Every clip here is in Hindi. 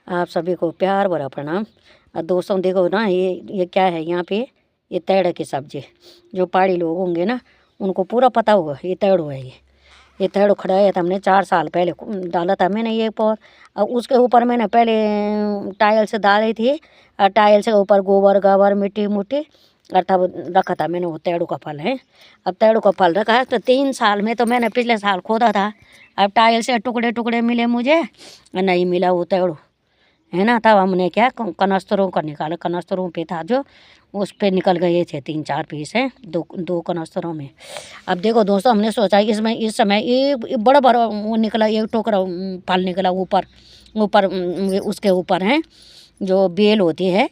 आप सभी को प्यार भरा प्रणाम। दोस्तों देखो ना, ये क्या है यहाँ पे, ये तैड़ की सब्जी। जो पहाड़ी लोग होंगे ना उनको पूरा पता होगा, ये तैड़ो है। ये तैड़ो खड़ा है, तो हमने 4 साल पहले डाला था मैंने ये पौध। और उसके ऊपर मैंने पहले टायल से डाली थी, और टायल से ऊपर गोबर गाबर मिट्टी मुट्टी और तब रखा था मैंने। वो तैड़ो का फल है। अब तैड़ो का फल रखा है तो 3 साल में तो मैंने पिछले साल खोदा था। अब टायल से टुकड़े टुकड़े मिले मुझे, नहीं मिला वो तैड़ो, है ना। तब हमने क्या कनस्तरों का निकाला, कनस्तरों पे था जो, उस पे निकल गए थे 3-4 पीस हैं, दो कनस्तरों में। अब देखो दोस्तों, हमने सोचा इसमें इस समय एक बड़ा बड़ा वो निकला, एक टोकरा फल निकला ऊपर ऊपर उसके ऊपर है जो बेल होती है,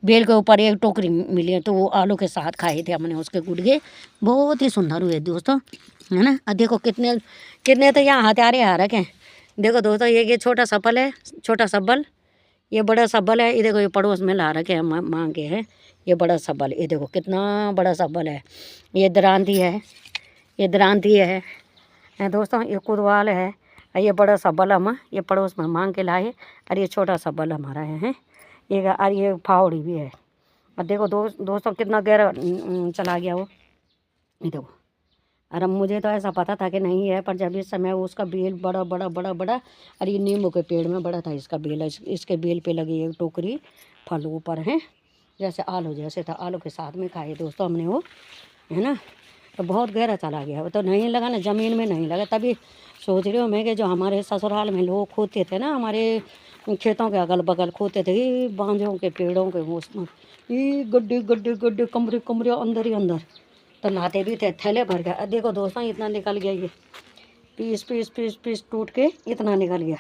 बेल के ऊपर एक टोकरी मिली है। तो वो आलू के साथ खाए थे हमने उसके गुटके, बहुत ही सुंदर हुए दोस्तों, है ना। अब देखो कितने कितने तो यहाँ हथियारे आ रखे हैं। देखो दोस्तों, ये छोटा सा फल है, छोटा सा बल, ये बड़ा सा बल है। ये देखो, ये पड़ोस में ला रखे हैं, मांग के है। ये बड़ा सा बल, ये देखो कितना बड़ा सा बल है। ये दरांती है, ये दरांती है दोस्तों, ये कुदवाल है। और ये बड़ा सा बल हम ये पड़ोस में मांग के लाए। और ये छोटा सा बल हमारा है ये। और ये फावड़ी भी है। और देखो दोस्तों कितना गहरा चला गया वो, ये देखो। और अब मुझे तो ऐसा पता था कि नहीं है, पर जब इस समय उसका बेल बड़ा बड़ा बड़ा बड़ा, और ये नींबू के पेड़ में बड़ा था इसका बेल। इसके बेल पे लगी एक टोकरी फल ऊपर है, जैसे आलू जैसे था। आलू के साथ में खाए दोस्तों हमने वो, है ना। तो बहुत गहरा चला गया वो, तो नहीं लगा ना, ज़मीन में नहीं लगा। तभी सोच रही हूँ मैं कि जो हमारे ससुराल में लोग खोदते थे ना, हमारे खेतों के अगल बगल खोदते थे, ये बांझों के पेड़ों के उसमें, ये गड्ढे गड्ढे गड्ढे, कमरे कमरे अंदर ही अंदर, तो लाते भी थे थैले भर गया। देखो दोस्तों, इतना निकल गया, ये पीस पीस पीस पीस टूट के इतना निकल गया।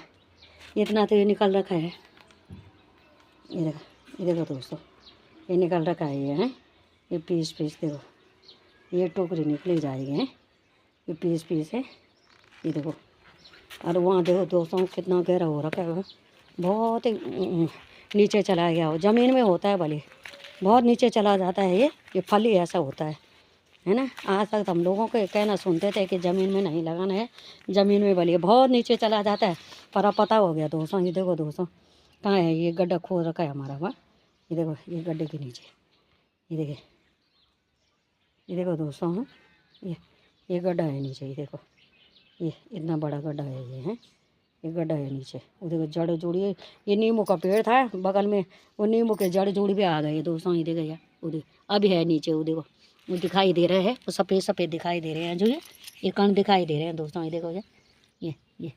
इतना तो ये निकल रखा है, ये देखो दोस्तों, ये निकल रखा है ये, है ये पीस पीस। देखो ये टोकरी निकली जाएगी, है ये पीस पीस है, ये देखो। और वहाँ देखो दोस्तों कितना गहरा हो रखा है, बहुत ही नीचे चला गया हो। ज़मीन में होता है भले, बहुत नीचे चला जाता है ये फल ही ऐसा होता है ना। आज तक हम लोगों को कहना सुनते थे कि ज़मीन में नहीं लगाना है, ज़मीन में भले बहुत नीचे चला जाता है। पर अब पता हो गया दोस्तों। ये देखो दोस्तों, कहाँ है ये गड्ढा खोद रखा है हमारा वहाँ, ये देखो ये गड्ढे के नीचे, ये देखिए, ये देखो दोस्तों, हाँ ये गड्ढा है नीचे, ये देखो, ये इतना बड़ा गड्ढा है ये, है ये गड्ढा है नीचे। वो देखो जड़ जोड़ी है, ये नींबू का पेड़ था बगल में, वो नींबू के जड़ जोड़ी भी आ गए दोस्तों। ये देखो यार, वो देखो अभी है नीचे, वो देखो वो दिखाई दे रहे हैं, वो सफ़ेद सफ़ेद दिखाई दे रहे हैं जो ये कण दिखाई दे रहे हैं दोस्तों। ये देखो ये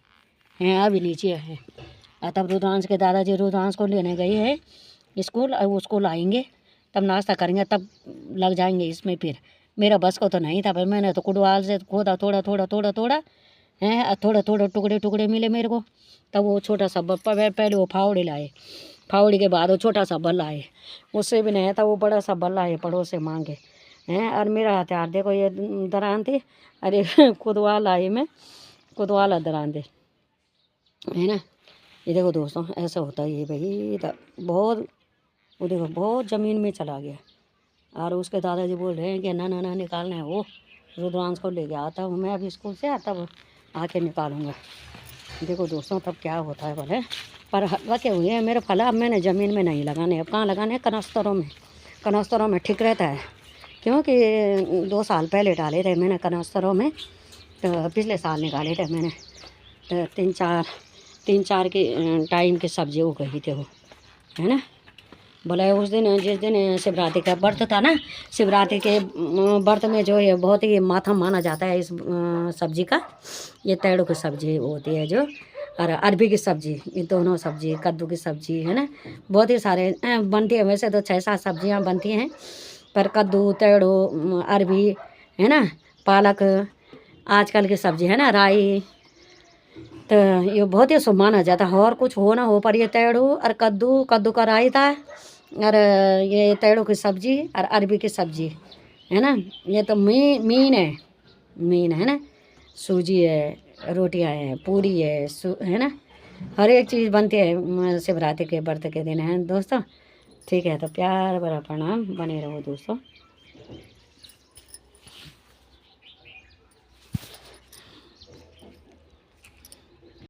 हैं अभी नीचे है। तब रुद्रांश के दादाजी रुद्रांश को लेने गए हैं स्कूल, और वो स्कूल आएंगे तब नाश्ता करेंगे, तब लग जाएंगे इसमें। फिर मेरा बस को तो नहीं था, पर मैंने तो कुड़वाल से खोदा थोड़ा थोड़ा थोड़ा थोड़ा हैं, थोड़ा थोड़ा टुकड़े टुकड़े मिले मेरे को। तब वो छोटा सा पहले वो फावड़ी लाए, फावड़ी के बाद वो छोटा सा बल लाए, उससे भी नहीं था वो बड़ा सा बल लाए पड़ोस से मांगे हैं। और मेरा हथियार देखो, ये दरान थी, अरे कुदवाल आए मैं, कुदवाला दरान थे, है ना। ये देखो दोस्तों, ऐसा होता है ये भाई, बहुत वो देखो बहुत ज़मीन में चला गया। और उसके दादाजी बोल रहे हैं कि ना ना ना निकालना है, वो रुद्रांश को ले गया। आता हूँ मैं अभी स्कूल से, तब आके निकालूंगा। देखो दोस्तों तब क्या होता है बोले, पर रखे हुए हैं मेरे फल। अब मैंने ज़मीन में नहीं लगाने, अब कहाँ लगाने, कनस्तरों में, कनस्तरों में ठीक रहता है। क्योंकि 2 साल पहले डाले थे मैंने कनस्तरों में, तो पिछले साल निकाले थे मैंने। तो 3-4 के टाइम की सब्जी हो गई थी वो, है ना। बोला उस दिन जिस दिन शिवरात्रि का व्रत था ना, शिवरात्रि के व्रत में जो है बहुत ही माथा माना जाता है इस सब्जी का। ये तैड़ों की सब्जी होती है जो, और अरबी की सब्जी, ये दोनों सब्जी, कद्दू की सब्जी, है ना। बहुत ही सारे बनती है, वैसे तो 6-7 सब्जियां बनती हैं, पर कद्दू तैड़ो अरबी, है ना, पालक, आजकल की सब्जी है ना राई, तो ये बहुत ही शुभ माना जाता है। और कुछ हो ना हो, पर ये तैड़ो और कद्दू का रायता, और ये तैड़ों की सब्जी और अरबी की सब्जी, है ना। ये तो मीन है ना, सूजी है, रोटियां हैं, पूरी है ना, हर एक चीज़ बनती है शिवरात्रि के व्रत के दिन, है दोस्तों। ठीक है, तो प्यार भरा प्रणाम, बने रहो दोस्तों।